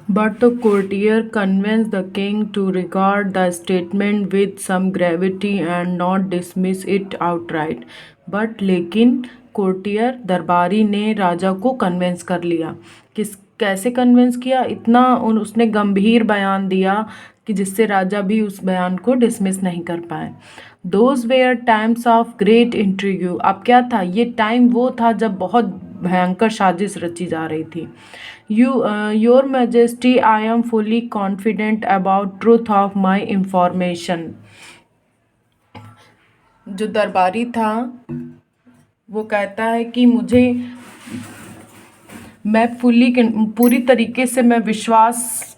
But the courtier convinced the king to regard the statement with some gravity and not dismiss it outright. But लेकिन courtier दरबारी ने राजा को convince कर लिया। किस कैसे कन्विंस किया? इतना उसने गंभीर बयान दिया कि जिससे राजा भी उस बयान को डिसमिस नहीं कर पाए। Those were times of great intrigue. अब क्या था? ये टाइम वो था जब बहुत भयंकर साजिश रची जा रही थी। Your majesty, I am fully confident about truth of my information. जो दरबारी था वो कहता है कि मैं पूरी तरीके से मैं विश्वास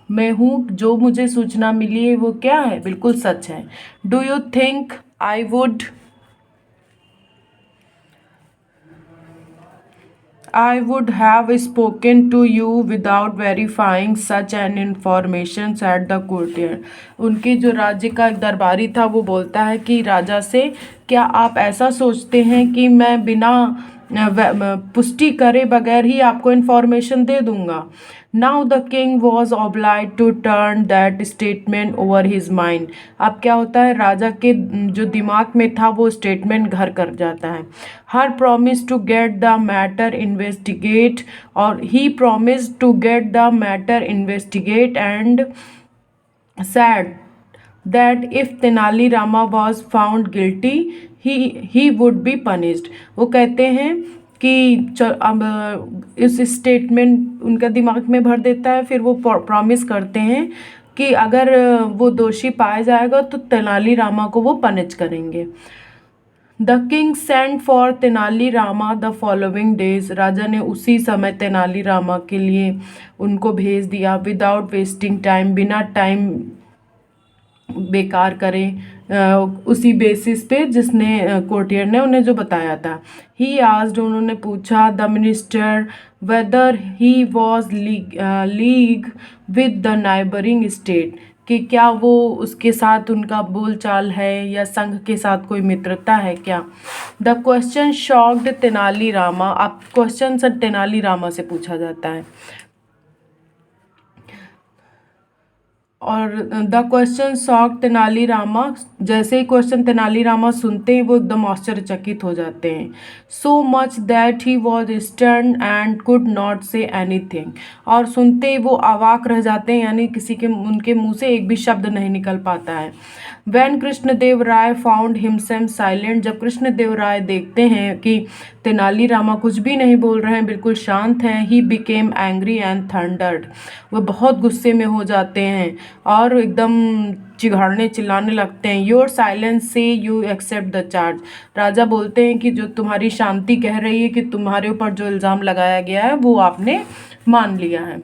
में हूँ, जो मुझे सूचना मिली है वो क्या है, बिल्कुल सच है। Do you think I would have spoken to you without verifying such an information, said the courtier। उनके जो राज्य का एक दरबारी था वो बोलता है कि राजा से, क्या आप ऐसा सोचते हैं कि मैं बिना पुष्टि करे बगैर ही आपको इन्फॉर्मेशन दे दूंगा। Now the king was oblige to turn that statement over his mind. अब क्या होता है? राजा के जो दिमाग में था वो स्टेटमेंट घर कर जाता है। हर promise to get the matter investigate, और he promise to get the matter investigate and said that if Tenali Rama was found guilty, he would be punished। वो कहते हैं कि अब इस स्टेटमेंट उनका दिमाग में भर देता है। फिर वो प्रॉमिस करते हैं कि अगर वो दोषी पाया जाएगा तो तेनाली रामा को वो पनिश करेंगे। The king send for Tenali Rama the following days. राजा ने उसी समय तेनाली रामा के लिए उनको भेज दिया। विदाउट वेस्टिंग टाइम, बिना टाइम बेकार करें, उसी बेसिस पे जिसने कोर्टियर ने उन्हें जो बताया था। ही आस्क्ड, उन्होंने पूछा, the minister weather he was league with the neighbouring state, कि क्या वो उसके साथ उनका बोलचाल है या संघ के साथ कोई मित्रता है क्या। The question shocked Tenali Rama. अब क्वेश्चन सर तेनाली रामा से पूछा जाता है और the question shock Tenali Rama. जैसे ही क्वेश्चन तेनाली रामा सुनते हैं वो एकदम आश्चर्यचकित हो जाते हैं। So much that he was stern and could not say anything. और सुनते ही वो अवाक रह जाते हैं, यानी उनके मुंह से एक भी शब्द नहीं निकल पाता है। वैन कृष्णदेव राय फाउंड हिमसेल्फ साइलेंट। जब कृष्णदेव राय देखते हैं कि तेनाली रामा कुछ भी नहीं बोल रहे हैं, बिल्कुल शांत हैं, he became angry and thundered. वो बहुत गुस्से में हो जाते हैं और एकदम चिढ़ाने चिल्लाने लगते हैं। योर साइलेंस से यू एक्सेप्ट द चार्ज। राजा बोलते हैं कि जो तुम्हारी शांति कह रही है कि तुम्हारे ऊपर जो इल्ज़ाम लगाया गया है वो आपने मान लिया है।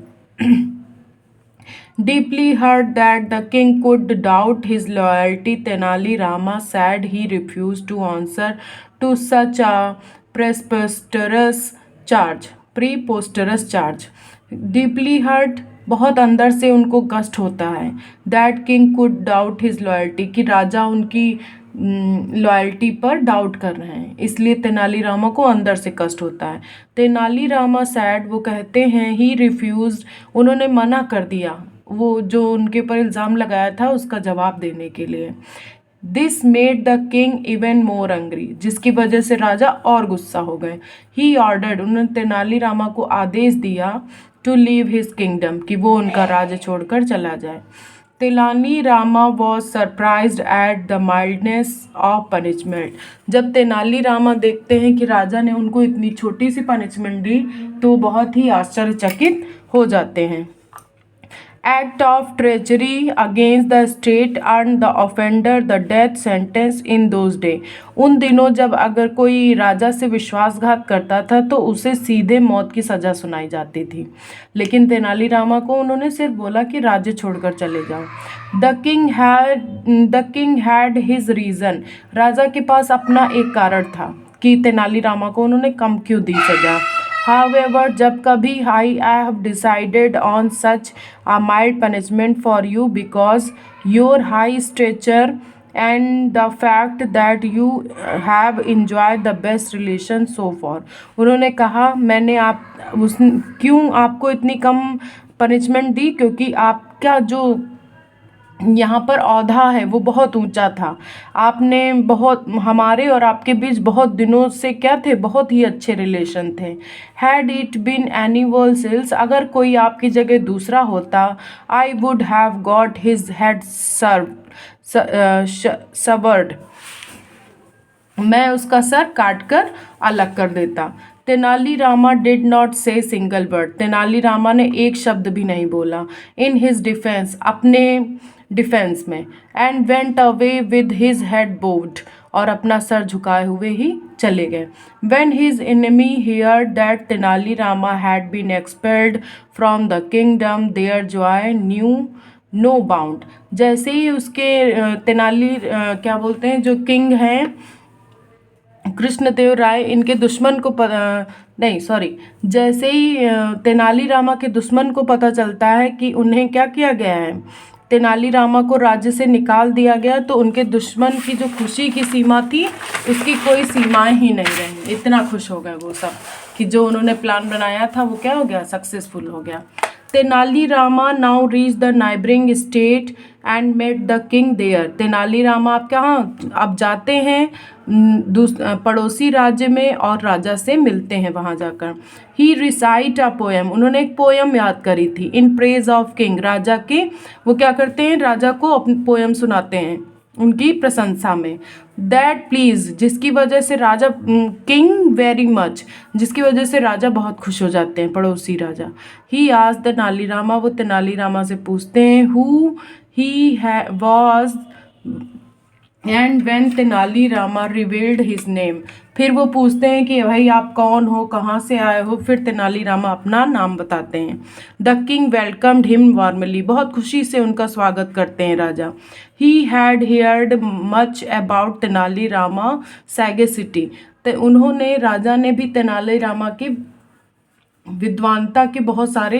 Deeply hurt that the king could doubt his loyalty, Tenali Rama said he refused to answer to such a preposterous charge। Deeply hurt, बहुत अंदर से उनको कष्ट होता है। That king could doubt his loyalty, कि राजा उनकी लॉयल्टी पर डाउट कर रहे हैं, इसलिए तेनाली रामा को अंदर से कष्ट होता है। तेनाली रामा सैड, वो कहते हैं, ही रिफ्यूज, उन्होंने मना कर दिया वो जो उनके ऊपर इल्ज़ाम लगाया था उसका जवाब देने के लिए। This made the king even more angry, जिसकी वजह से राजा और गुस्सा हो गए। ही ऑर्डर्ड, उन्होंने तेनाली रामा को आदेश दिया टू लीव हिज किंगडम, कि वो उनका राज्य छोड़कर चला जाए। Tenali Rama was surprised at the mildness of punishment. जब तेनाली रामा देखते हैं कि राजा ने उनको इतनी छोटी सी पनिशमेंट दी तो बहुत ही आश्चर्यचकित हो जाते हैं। Act of treachery against the state earned the offender the death sentence in those days। उन दिनों जब अगर कोई राजा से विश्वासघात करता था तो उसे सीधे मौत की सज़ा सुनाई जाती थी, लेकिन तेनाली रामा को उन्होंने सिर्फ बोला कि राज्य छोड़कर चले जाओ। The king had his reason. राजा के पास अपना एक कारण था कि तेनाली रामा को उन्होंने कम क्यों दी सज़ा। However, जब कभी I have decided on such a mild punishment for you because your high stature and the fact that you have enjoyed the best relation so far। उन्होंने कहा, मैंने क्यों आपको इतनी कम पनिशमेंट दी क्योंकि आपका जो यहाँ पर औधा है वो बहुत ऊंचा था। आपने बहुत हमारे और आपके बीच बहुत दिनों से क्या थे, बहुत ही अच्छे रिलेशन थे। Had it been any else, अगर कोई आपकी जगह दूसरा होता, I would have got his head severed, मैं उसका सर काट कर अलग कर देता। Tenali Rama did not say single word, Tenali Rama ने एक शब्द भी नहीं बोला। इन हिज डिफेंस, अपने डिफेंस में। And went away with his head bowed, और अपना सर झुकाए हुए ही चले गए। When his enemy hear that Tenali Rama had been expelled from the kingdom, their joy knew no bound, जैसे ही उसके क्या बोलते हैं, जो किंग हैं कृष्णदेव राय, इनके दुश्मन को नहीं सॉरी, जैसे ही तेनालीरामा के दुश्मन को पता चलता है कि उन्हें क्या किया गया है, तेनालीरामा को राज्य से निकाल दिया गया, तो उनके दुश्मन की जो खुशी की सीमा थी उसकी कोई सीमाएं ही नहीं रही। इतना खुश हो गए वो सब कि जो उन्होंने प्लान बनाया था वो क्या हो गया, सक्सेसफुल हो गया। Tenalirama now reach the neighbouring state and met the king there, Tenalirama आप कहाँ अब जाते हैं पड़ोसी राज्य में और राजा से मिलते हैं वहाँ जाकर। ही रिसाइट अ पोएम, उन्होंने एक पोएम याद करी थी। इन प्रेज ऑफ किंग, राजा के वो क्या करते हैं, राजा को अपनी पोएम सुनाते हैं उनकी प्रशंसा में। दैट प्लीज, जिसकी वजह से राजा किंग वेरी मच, जिसकी वजह से राजा बहुत खुश हो जाते हैं, पड़ोसी राजा। ही आज तेनालीरामा, वो तेनालीरामा से पूछते हैं who he was, and when Tenali Rama revealed his name, फिर वो पूछते हैं कि भाई आप कौन हो, कहाँ से आए हो, फिर तेनालीरामा अपना नाम बताते हैं। The king welcomed him warmly, बहुत खुशी से उनका स्वागत करते हैं राजा। He had heard much about Tenali Rama sagacity, तो उन्होंने, राजा ने भी तेनालीरामा की विद्वानता के बहुत सारे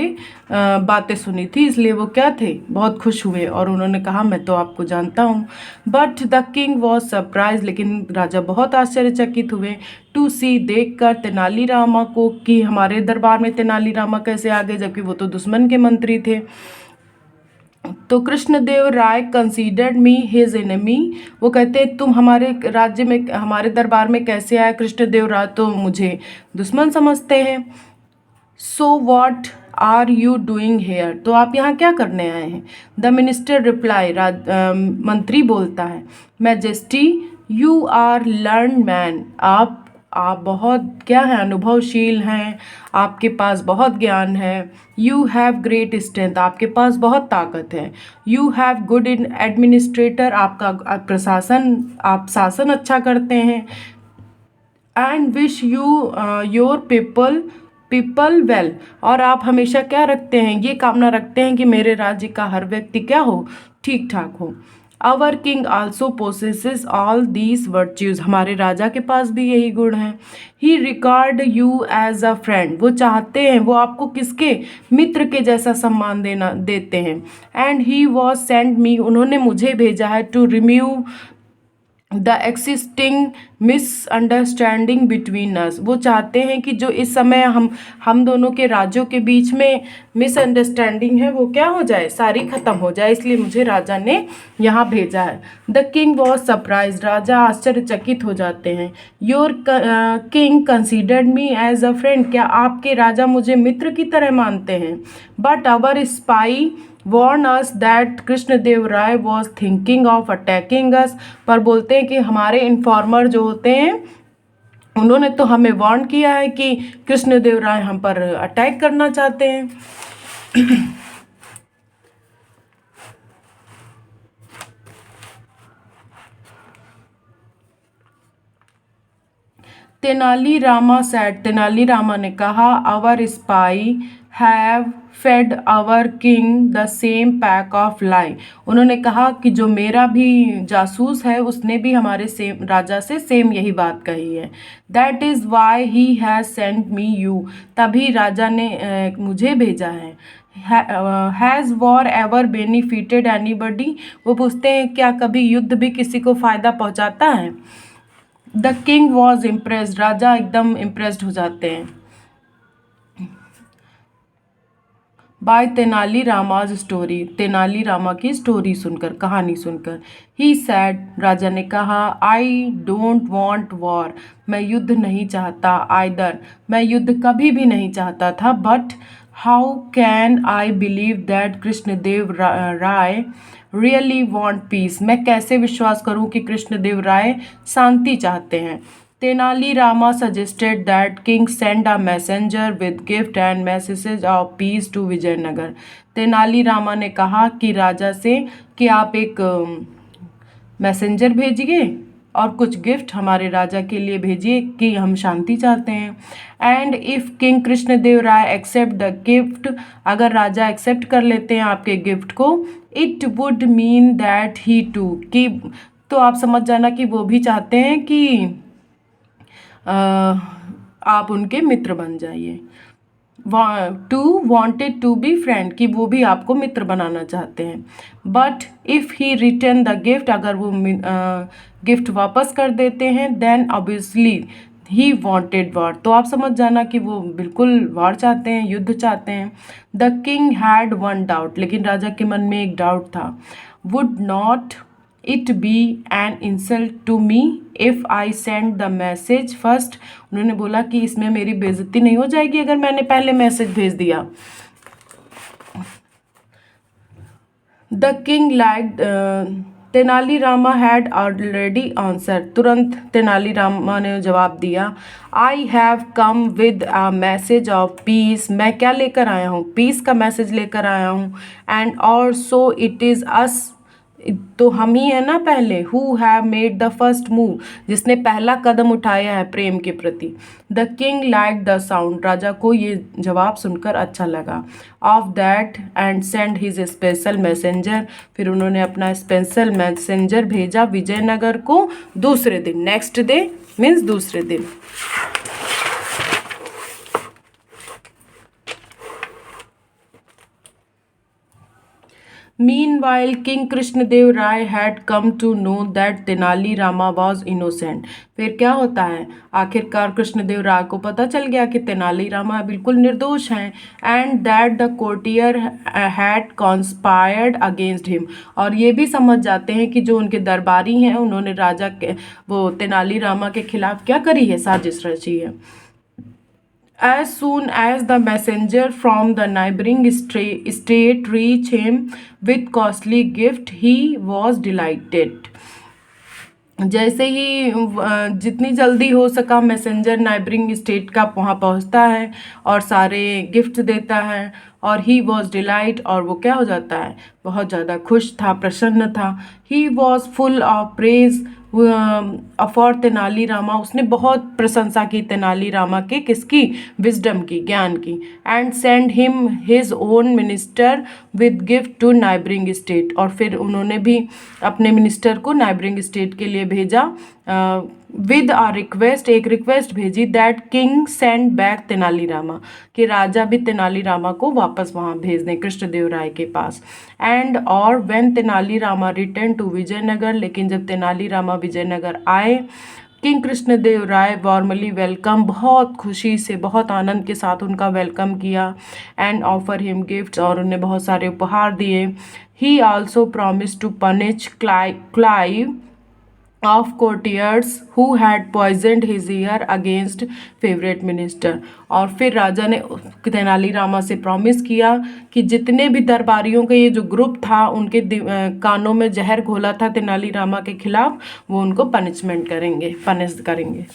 बातें सुनी थी, इसलिए वो क्या थे, बहुत खुश हुए और उन्होंने कहा मैं तो आपको जानता हूँ। But the king was surprise, लेकिन राजा बहुत आश्चर्यचकित हुए। टू सी, देख कर तेनालीरामा को, कि हमारे दरबार में तेनालीरामा कैसे आ गए जबकि वो तो दुश्मन के मंत्री थे। तो कृष्णदेव राय कंसीडर्ड मी हिज एनिमी, वो कहते तुम हमारे राज्य में, हमारे दरबार में कैसे आए, कृष्णदेव राय तो मुझे दुश्मन समझते हैं। So what are you doing here, तो आप यहाँ क्या करने आए हैं। द मिनिस्टर रिप्लाई, मंत्री बोलता है, majesty you are learn man, आप बहुत क्या है, अनुभवशील हैं, आपके पास बहुत ज्ञान है। यू हैव ग्रेट स्ट्रेंथ, आपके पास बहुत ताकत है। You have good in administrator, आपका प्रशासन, आप शासन अच्छा करते हैं। And wish you your people well, और आप हमेशा क्या रखते हैं, ये कामना रखते हैं कि मेरे राज्य का हर व्यक्ति क्या हो, ठीक ठाक हो। Our king also possesses all these virtues, हमारे राजा के पास भी यही गुण हैं। He regard you as a friend, वो चाहते हैं, वो आपको किसके, मित्र के जैसा सम्मान देते हैं। And he was send me, उन्होंने मुझे भेजा है, to remove the existing misunderstanding between us, वो चाहते हैं कि जो इस समय हम दोनों के राज्यों के बीच में मिसअंडरस्टैंडिंग है वो क्या हो जाए, सारी ख़त्म हो जाए, इसलिए मुझे राजा ने यहाँ भेजा है। द किंग वॉज सरप्राइज, राजा आश्चर्यचकित हो जाते हैं। Your king considered me as a friend, क्या आपके राजा मुझे मित्र की तरह मानते हैं। But our spy warn us that Krishnadeva Raya was thinking of attacking us, पर बोलते हैं कि हमारे इन्फॉर्मर जो होते हैं उन्होंने तो हमें वार्न किया है कि कृष्णदेव राय हम पर अटैक करना चाहते हैं। तेनालीरामा सैड, तेनालीरामा ने कहा, our spy have fed our king the same pack of lie, उन्होंने कहा कि जो मेरा भी जासूस है उसने भी हमारे सेम राजा से सेम यही बात कही है। That is why he has sent me you, तभी राजा ने मुझे भेजा है। Has war ever benefited anybody, वो पूछते हैं क्या कभी युद्ध भी किसी को फ़ायदा पहुंचाता है। द किंग वॉज इम्प्रेस्ड, राजा एकदम इम्प्रेस्ड हो जाते हैं। बाय तेनाली रामाज स्टोरी, तेनाली रामा की स्टोरी सुनकर, कहानी सुनकर। ही सैड, राजा ने कहा, आई डोंट वॉन्ट वॉर, मैं युद्ध नहीं चाहता, आइदर, मैं युद्ध कभी भी नहीं चाहता था, but how can I believe that Krishnadeva Raya really want peace, मैं कैसे विश्वास करूं कि कृष्णदेव राय शांति चाहते हैं। Tenali Rama suggested that king send a messenger with gift and messages of peace to Vijayanagar, Tenali Rama ने कहा कि राजा से कि आप एक मैसेंजर भेजिए और कुछ गिफ्ट हमारे राजा के लिए भेजिए कि हम शांति चाहते हैं। And if king Krishnadeva Raya accept the gift, अगर राजा एक्सेप्ट कर लेते हैं आपके गिफ्ट को, it would mean that he too, कि तो आप समझ जाना कि वो भी चाहते हैं कि आप उनके मित्र बन जाइए। Too wanted to be friend, कि वो भी आपको मित्र बनाना चाहते हैं। But if he return the gift, अगर वो गिफ्ट वापस कर देते हैं, then obviously he wanted war, तो आप समझ जाना कि वो बिल्कुल वॉर चाहते हैं, युद्ध चाहते हैं। The king had one doubt, लेकिन राजा के मन में एक डाउट था। Would not it be an insult to me if I send the message first, उन्होंने बोला कि इसमें मेरी बेइज्जती नहीं हो जाएगी अगर मैंने पहले मैसेज भेज दिया। The king like, Tenali Rama had already answer, तुरंत तेनाली रामा ने जवाब दिया, I have come with a message of peace, मैं क्या लेकर आया हूँ, पीस का मैसेज लेकर आया हूँ। एंड और सो इट इज़ अस, तो हम ही है ना पहले, who have made the first move, जिसने पहला कदम उठाया है प्रेम के प्रति। The king like the sound, राजा को ये जवाब सुनकर अच्छा लगा। Of that and send his special messenger, फिर उन्होंने अपना स्पेशल मैसेंजर भेजा विजयनगर को दूसरे दिन, नेक्स्ट डे मीन्स दूसरे दिन। Meanwhile, King Krishnadev Rai had come to know that Tenali Rama was innocent. फिर क्या होता है, आखिरकार कृष्णदेव राय को पता चल गया कि तेनाली रामा बिल्कुल निर्दोष हैं। And that the courtier had conspired against him, और ये भी समझ जाते हैं कि जो उनके दरबारी हैं उन्होंने राजा के, वो तेनाली रामा के खिलाफ क्या करी है, साजिश रची है। As soon as the messenger from the neighboring state reached him with costly gift, he was delighted. जैसे ही जितनी जल्दी हो सका मैसेंजर नाइबरिंग स्टेट का वहाँ पहुँचता है और सारे गिफ्ट देता है, और ही वॉज डिलाइट, और वो क्या हो जाता है, बहुत ज़्यादा खुश था, प्रसन्न था। He was full of praise for Tenali Rama, उसने बहुत प्रशंसा की तेनाली रामा के, किसकी, विजडम की, ज्ञान की। And send him his own minister with gift to neighbouring state, और फिर उन्होंने भी अपने मिनिस्टर को नाइबरिंग स्टेट के लिए भेजा विद आ रिक्वेस्ट, एक रिक्वेस्ट भेजी, that king send back Tenali Rama, कि राजा भी तेनाली रामा को वापस वहाँ भेज दें कृष्णदेव राय के पास। एंड और when Tenali Rama return to Vijayanagar, लेकिन जब तेनाली रामा विजयनगर आए, king Krishnadeva Raya warmly welcome, बहुत खुशी से, बहुत आनंद के साथ उनका वेलकम किया। एंड ऑफर हिम गिफ्ट्स, और उन्हें बहुत सारे उपहार दिए। He also promise to punish क्लाइव of courtiers who had poisoned his ear against favorite minister, और फिर राजा ने तेनाली रामा से प्रॉमिस किया कि जितने भी दरबारियों का ये जो ग्रुप था, उनके कानों में जहर घोला था तेनाली रामा के खिलाफ, वो उनको पनिशमेंट करेंगे, पनिश करेंगे।